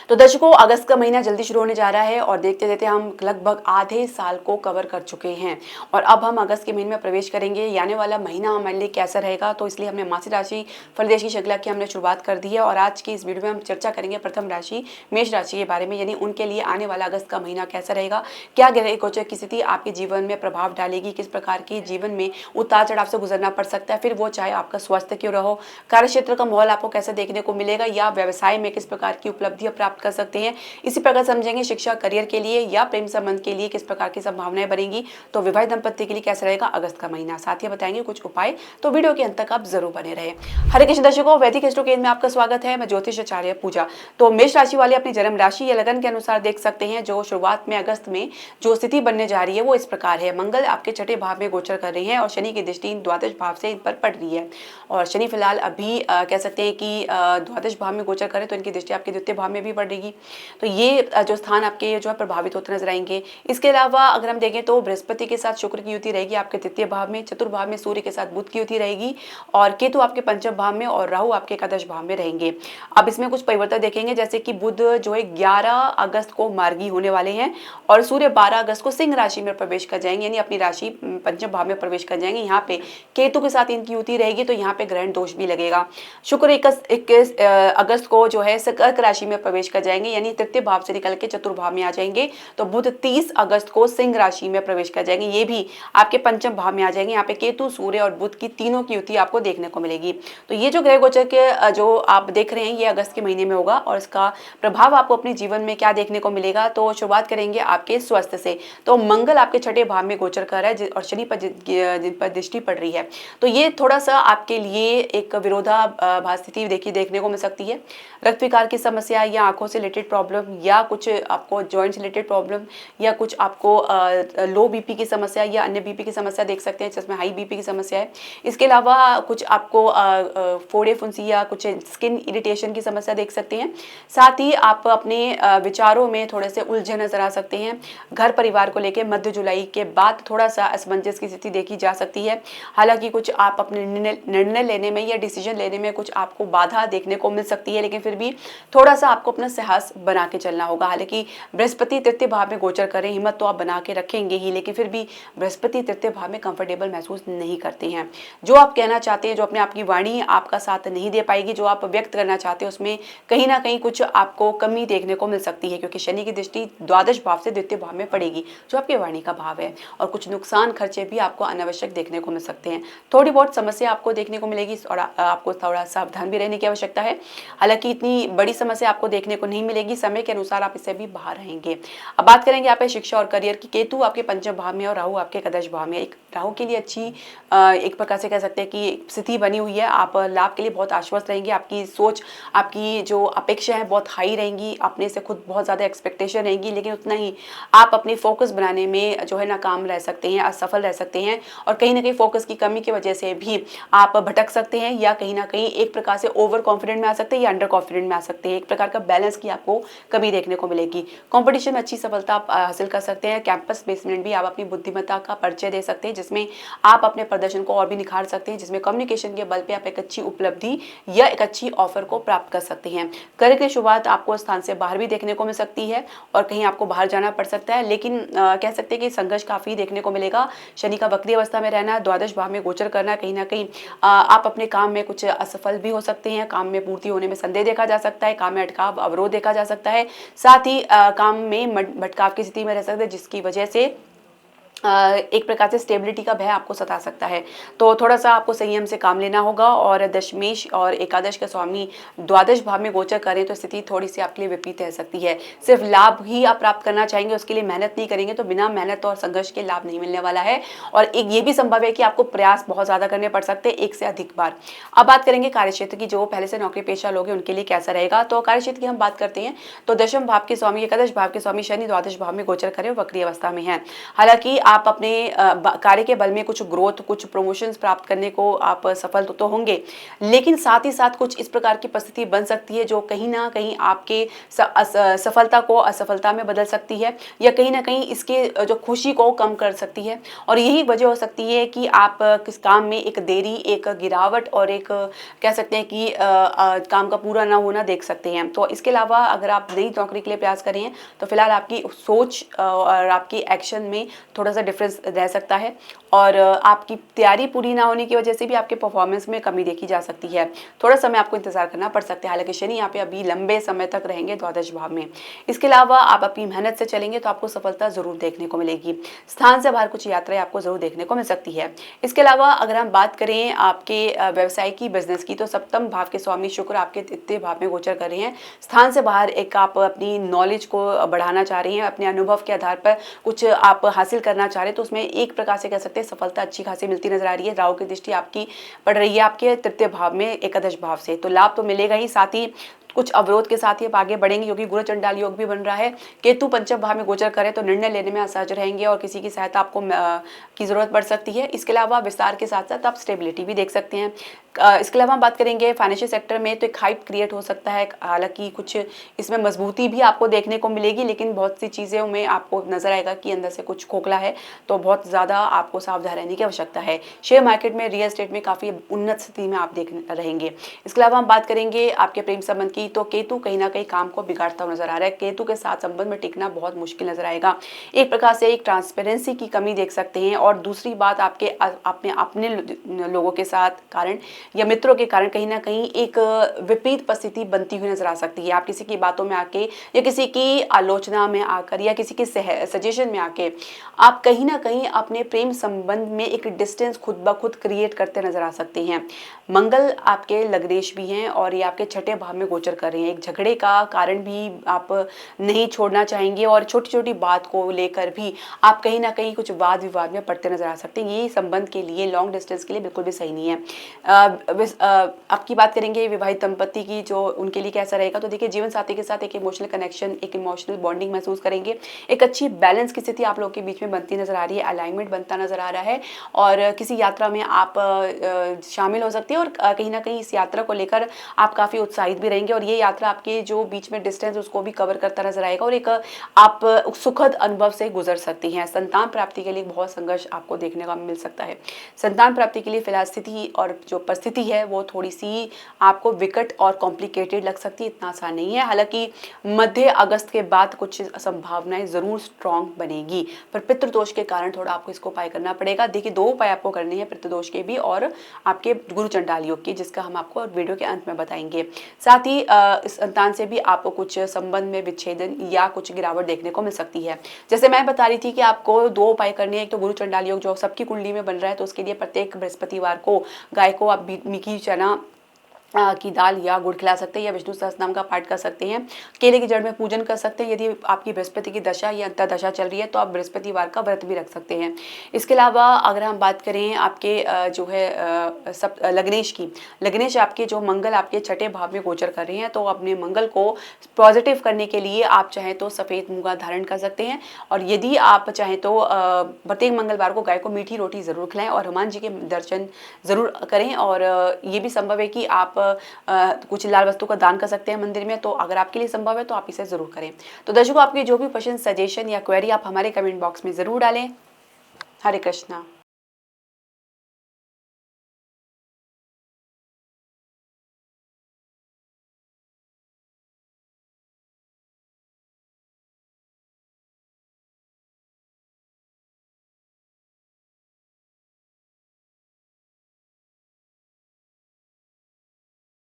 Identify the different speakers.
Speaker 1: तो दर्शकों, अगस्त का महीना जल्दी शुरू होने जा रहा है और देखते देखते हम लगभग आधे साल को कवर कर चुके हैं और अब हम अगस्त के महीने में प्रवेश करेंगे। ये आने वाला महीना हमारे लिए कैसा रहेगा, तो इसलिए हमने मासिक राशि फलदेश की श्रृंखला की हमने शुरुआत कर दी है और आज की इस वीडियो में हम चर्चा करेंगे प्रथम राशि मेष राशि के बारे में, यानी उनके लिए आने वाला अगस्त का महीना कैसा रहेगा, क्या ग्रह गोचर की स्थिति आपके जीवन में प्रभाव डालेगी, किस प्रकार की जीवन में उतार चढ़ाव से गुजरना पड़ सकता है, फिर वो चाहे आपका स्वास्थ्य क्यों रहो, कार्यक्षेत्र का माहौल आपको कैसा देखने को मिलेगा या व्यवसाय में किस प्रकार की उपलब्धियां प्राप्त कर सकते हैं, इसी प्रकार समझेंगे शिक्षा करियर के लिए या प्रेम संबंध के लिए किस प्रकार की संभावनाएं बनेंगी, तो विवाहित दंपति के लिए कैसा रहेगा अगस्त का महीना। साथ ही बताएंगे कुछ उपाय, तो वीडियो के अंत तक आप जरूर बने रहे। हरे कृष्ण दर्शकों, वैदिक एस्ट्रो केंद्र में आपका स्वागत है। मैं ज्योतिष आचार्य पूजा। तो मेष राशि वाले अपनी जन्म राशि या लगन के अनुसार देख सकते हैं जो शुरुआत में अगस्त में जो स्थिति बनने जा रही है वो इस प्रकार है। मंगल आपके छठे भाव में गोचर कर रहे हैं और शनि की दृष्टि द्वादश भाव से इन पर पड़ रही है और शनि फिलहाल अभी कह सकते हैं कि द्वादश भाव में गोचर करे तो इनकी दृष्टि आपके द्वितीय भाव में भी पड़ रही। तो ये जो स्थान आपके जो है प्रभावित होते नजर आएंगे। इसके अलावा अगर हम देखें तो बृहस्पति के साथ शुक्र की युति रहेगी आपके तृतीय भाव में, चतुर्भाव में सूर्य के साथ बुध की युति रहेगी और केतु आपके पंचम भाव में और राहु आपके एकादश भाव में रहेंगे। अब इसमें कुछ परिवर्तन देखेंगे, जैसे कि बुध जो है 11 अगस्त को मार्गी होने वाले हैं और सूर्य 12 अगस्त को सिंह राशि में प्रवेश कर जाएंगे, यानी अपनी राशि पंचम भाव में प्रवेश कर जाएंगे। यहाँ पे केतु के साथ इनकी युति रहेगी तो यहाँ पे ग्रहण दोष भी लगेगा। शुक्र 21 अगस्त को जो है कर्क राशि में प्रवेश कर जाएंगे, यानी तृतीय भाव से निकल के चतुर्भाव में आ जाएंगे। तो बुध 30 अगस्त को सिंह राशि में प्रवेश कर जाएंगे, ये भी आपके पंचम भाव में आ जाएंगे। यहाँ पे केतु, सूर्य और बुध की तीनों की युति आपको देखने को मिलेगी। तो ये जो ग्रह गोचर के जो आप देख रहे हैं ये अगस्त के महीने में होगा और इसका प्रभाव आपको अपने जीवन में क्या देखने को मिलेगा। तो शुरुआत करेंगे आपके स्वास्थ्य से। तो मंगल आपके छठे भाव में गोचर कर रहा है और शनि पर दृष्टि पड़ रही है, तो ये थोड़ा सा आपके लिए एक विरोधाभास स्थिति देखने को मिल सकती है। रक्त विकार की समस्या या आंखों से रिलेटेड प्रॉब्लम या कुछ आपको जॉइंट से रिलेटेड प्रॉब्लम या कुछ आपको लो बीपी की समस्या या अन्य बीपी की समस्या देख सकते हैं जिसमें हाई बीपी की समस्या है। इसके अलावा कुछ आपको फोड़े फुंसी या कुछ स्किन इरिटेशन की समस्या देख सकते हैं। साथ ही आप अपने विचारों में थोड़े से उलझे नजर आ सकते हैं। घर परिवार को लेकर मध्य जुलाई के बाद थोड़ा सा असमंजस की स्थिति देखी जा सकती है। हालांकि कुछ आप अपने निर्णय लेने में या डिसीजन लेने में कुछ आपको बाधा देखने को मिल सकती है, लेकिन फिर भी थोड़ा सा आपको अपना साहस बना के चलना होगा। हालांकि बृहस्पति तृतीय भाव में गोचर करें, हिम्मत तो आप बना के रखेंगे ही, लेकिन फिर भी बृहस्पति तृतीय भाव में कंफर्टेबल महसूस नहीं करते हैं। जो आप कहना चाहते हैं, जो अपने आपकी वाणी आपका साथ नहीं दे पाएगी, जो आप व्यक्त करना चाहते हैं उसमें कहीं ना कहीं कुछ आपको कमी देखने को मिल सकती है, क्योंकि शनि की दृष्टि द्वादश भाव से द्वितीय भाव में पड़ेगी जो आपके वाणी का भाव है और कुछ नुकसान खर्चे भी आपको अनावश्यक देखने को मिल सकते हैं। थोड़ी बहुत समस्या आपको देखने को मिलेगी और आपको थोड़ा सावधान भी रहने की आवश्यकता है। हालांकि इतनी बड़ी समस्या आपको देखने को नहीं मिलेगी, समय के अनुसार आप इससे भी बाहर रहेंगे। अब बात करेंगे आप शिक्षा और करियर की। केतु आपके पंचम भाव में और राहु आपके एकादश भाव में। एक राहु के लिए अच्छी एक प्रकार से कह सकते हैं कि स्थिति बनी हुई है। आप लाभ के लिए बहुत आश्वस्त रहेंगे, आपकी सोच, आपकी जो अपेक्षा है बहुत हाई रहेंगी, अपने से खुद बहुत ज़्यादा एक्सपेक्टेशन रहेंगी, लेकिन उतना ही आप अपनी फोकस बनाने में जो है नाकाम रह सकते हैं, असफल रह सकते हैं और कहीं ना कहीं फोकस की कमी की वजह से भी आप भटक सकते हैं या कहीं ना कहीं एक प्रकार से ओवर कॉन्फिडेंट में आ सकते हैं या अंडर कॉन्फिडेंट में आ सकते हैं। एक प्रकार का बैलेंस की आपको कमी देखने को मिलेगी। कंपटीशन में अच्छी सफलता आप हासिल कर सकते हैं। कैंपस प्लेसमेंट भी आप अपनी बुद्धिमत्ता का परिचय दे सकते हैं, जिसमें आप अपने प्रदर्शन को और भी निखार सकते हैं, जिसमें कम्युनिकेशन के बल पे आप एक अच्छी उपलब्धि या एक अच्छी ऑफर को प्राप्त कर सकते हैं। करियर की शुरुआत आपको स्थान से बाहर भी देखने को मिल सकती है और कहीं आपको बाहर जाना पड़ सकता है, लेकिन कह सकते हैं कि संघर्ष काफी देखने को मिलेगा। शनि का वक्री अवस्था में रहना, द्वादश भाव में गोचर करना, कहीं ना कहीं आप अपने काम में कुछ असफल भी हो सकते हैं। काम में पूर्ति होने में संदेह देखा जा सकता है, काम में अटकाव, अवरोध देखा जा सकता है। साथ ही काम में भटकाव की स्थिति में रह सकते हैं, जिसकी वजह से एक प्रकार से स्टेबिलिटी का भय आपको सता सकता है। तो थोड़ा सा आपको संयम से काम लेना होगा और दशमेश और एकादश का स्वामी द्वादश भाव में गोचर करें तो स्थिति थोड़ी सी आपके लिए विपरीत रह सकती है। सिर्फ लाभ ही आप प्राप्त करना चाहेंगे, उसके लिए मेहनत नहीं करेंगे तो बिना मेहनत और संघर्ष के लाभ नहीं मिलने वाला है और एक ये भी संभव है कि आपको प्रयास बहुत ज्यादा करने पड़ सकते हैं, एक से अधिक बार। अब बात करेंगे कार्यक्षेत्र की। जो पहले से नौकरी पेशा लोग हैं उनके लिए कैसा रहेगा। तो कार्यक्षेत्र की हम बात करते हैं तो दशम भाव के स्वामी, एकादश भाव के स्वामी शनि द्वादश भाव में गोचर करें, वक्री अवस्था में है। हालांकि आप अपने कार्य के बल में कुछ ग्रोथ, कुछ प्रमोशंस प्राप्त करने को आप सफल तो होंगे, लेकिन साथ ही साथ कुछ इस प्रकार की परिस्थिति बन सकती है जो कहीं ना कहीं आपके सफलता को असफलता में बदल सकती है, या कहीं ना कहीं इसके जो खुशी को कम कर सकती है। और यही वजह हो सकती है कि आप किस काम में एक देरी, एक गिरावट और एक कह सकते हैं कि काम का पूरा ना होना देख सकते हैं। तो इसके अलावा अगर आप नई नौकरी के लिए प्रयास कर रहे हैं तो फिलहाल आपकी सोच और आपकी एक्शन में थोड़ा सा डिफरेंस रह सकता है, और आपकी तैयारी पूरी ना होने की वजह से भी आपके परफॉर्मेंस में कमी देखी जा सकती है। थोड़ा समय आपको इंतजार करना पड़ सकता है, हालांकि शनि यहाँ पे अभी लंबे समय तक रहेंगे द्वादश भाव में। इसके अलावा आप अपनी मेहनत से चलेंगे तो आपको सफलता जरूर देखने को मिलेगी। स्थान से बाहर कुछ यात्राएं आपको जरूर देखने को मिल सकती है। इसके अलावा अगर हम बात करें आपके व्यवसाय की, बिजनेस की, तो सप्तम भाव के स्वामी शुक्र आपके तृतीय भाव में गोचर कर रहे हैं। स्थान से बाहर एक आप अपनी नॉलेज को बढ़ाना चाह रही हैं, अपने अनुभव के आधार पर कुछ आप हासिल करना चाह रहे हैं, तो उसमें एक प्रकार से कह सकते हैं सफलता अच्छी खासी मिलती नजर आ रही है। राहु की दृष्टि आपकी पड़ रही है आपके तृतीय भाव में एकादश भाव से, तो लाभ तो मिलेगा ही, साथ ही कुछ अवरोध के साथ ही आप आगे बढ़ेंगे क्योंकि गुरु चंडाल योग भी बन रहा है। केतु पंचम भाव में गोचर करे तो निर्णय लेने में असहज रहेंगे और किसी की सहायता आपको की जरूरत पड़ सकती है। इसके अलावा विस्तार के साथ साथ आप स्टेबिलिटी भी देख सकते हैं। इसके अलावा हम बात करेंगे फाइनेंशियल सेक्टर में, तो एक हाइप क्रिएट हो सकता है, हालांकि कुछ इसमें मजबूती भी आपको देखने को मिलेगी, लेकिन बहुत सी चीज़ों में आपको नजर आएगा कि अंदर से कुछ खोखला है, तो बहुत ज़्यादा आपको सावधान रहने की आवश्यकता है। शेयर मार्केट में, रियल एस्टेट में काफ़ी उन्नत स्थिति में आप देख रहेंगे। इसके अलावा हम बात करेंगे आपके प्रेम संबंध की, तो केतु कहीं ना कहीं काम को बिगाड़ता हुआ नजर आ रहा है। केतु के साथ संबंध में टिकना बहुत मुश्किल नजर आएगा। एक प्रकार से एक ट्रांसपेरेंसी की कमी देख सकते हैं, और दूसरी बात आपके अपने लोगों के साथ कारण या मित्रों के कारण कहीं ना कहीं एक विपरीत परिस्थिति बनती हुई नजर आ सकती है। आप किसी की बातों में आके या किसी की आलोचना में आकर या किसी के सजेशन में आके आप कहीं ना कहीं अपने प्रेम संबंध में एक डिस्टेंस खुद ब खुद क्रिएट करते नजर आ सकते हैं। मंगल आपके लग्नेश भी हैं और ये आपके छठे भाव में गोचर कर रहे हैं। एक झगड़े का कारण भी आप नहीं छोड़ना चाहेंगे, और छोटी छोटी बात को लेकर भी आप कहीं ना कहीं कुछ वाद विवाद में पड़ते नजर आ सकते हैं। ये संबंध के लिए, लॉन्ग डिस्टेंस के लिए बिल्कुल भी सही नहीं है। आपकी बात करेंगे विवाहित दंपति की, जो उनके लिए कैसा रहेगा, तो देखिए जीवन साथी के साथ एक इमोशनल कनेक्शन, एक इमोशनल बॉन्डिंग महसूस करेंगे। एक अच्छी बैलेंस की स्थिति आप लोगों के बीच में बनती नजर आ रही है, अलाइनमेंट बनता नजर आ रहा है, और किसी यात्रा में आप शामिल हो सकती है, और कहीं ना कहीं इस यात्रा को लेकर आप काफ़ी उत्साहित भी रहेंगे, और ये यात्रा आपके जो बीच में डिस्टेंस उसको भी कवर करता नजर आएगा, और एक आप सुखद अनुभव से गुजर सकती हैं। संतान प्राप्ति के लिए बहुत संघर्ष आपको देखने को मिल सकता है। संतान प्राप्ति के लिए फिलहाल स्थिति और जो परिस्थिति है वो थोड़ी सी आपको विकट और कॉम्प्लिकेटेड लग सकती है, इतना आसान नहीं है। हालांकि मध्य अगस्त के बाद कुछ संभावनाएं जरूर स्ट्रांग बनेगी, पर पितृदोष के कारण थोड़ा आपको इसको उपाय करना पड़ेगा। देखिए 2 उपाय आपको करने हैं, पितृदोष के भी और आपके गुरु चंडाल योग की, जिसका हम आपको वीडियो के अंत में बताएंगे। साथ ही इस संतान से भी आपको कुछ संबंध में विच्छेदन या कुछ गिरावट देखने को मिल सकती है। जैसे मैं बता रही थी कि आपको 2 उपाय करने हैं। एक तो गुरु चंडाल योग जो सबकी कुंडली में बन रहा है, तो उसके लिए प्रत्येक बृहस्पतिवार को गाय को आप मीठी चना की दाल या गुड़ खिला सकते हैं, या विष्णु सहस्त्रनाम का पाठ कर सकते हैं। केले की जड़ में पूजन कर सकते हैं। यदि आपकी बृहस्पति की दशा या अंतर्दशा चल रही है तो आप बृहस्पतिवार का व्रत भी रख सकते हैं। इसके अलावा अगर हम बात करें आपके जो है सब लग्नेश की, लग्नेश आपके जो मंगल आपके छठे भाव में गोचर कर रहे हैं, तो अपने मंगल को पॉजिटिव करने के लिए आप चाहें तो सफ़ेद मूंगा धारण कर सकते हैं, और यदि आप चाहें तो प्रत्येक मंगलवार को गाय को मीठी रोटी ज़रूर खिलाएं और हनुमान जी के दर्शन ज़रूर करें। और ये भी संभव है कि आप कुछ लाल वस्तु का दान कर सकते हैं मंदिर में, तो अगर आपके लिए संभव है तो आप इसे जरूर करें। तो दर्शकों, आपकी जो भी क्वेश्चन, सजेशन या क्वेरी आप हमारे कमेंट बॉक्स में जरूर डालें। हरे कृष्णा।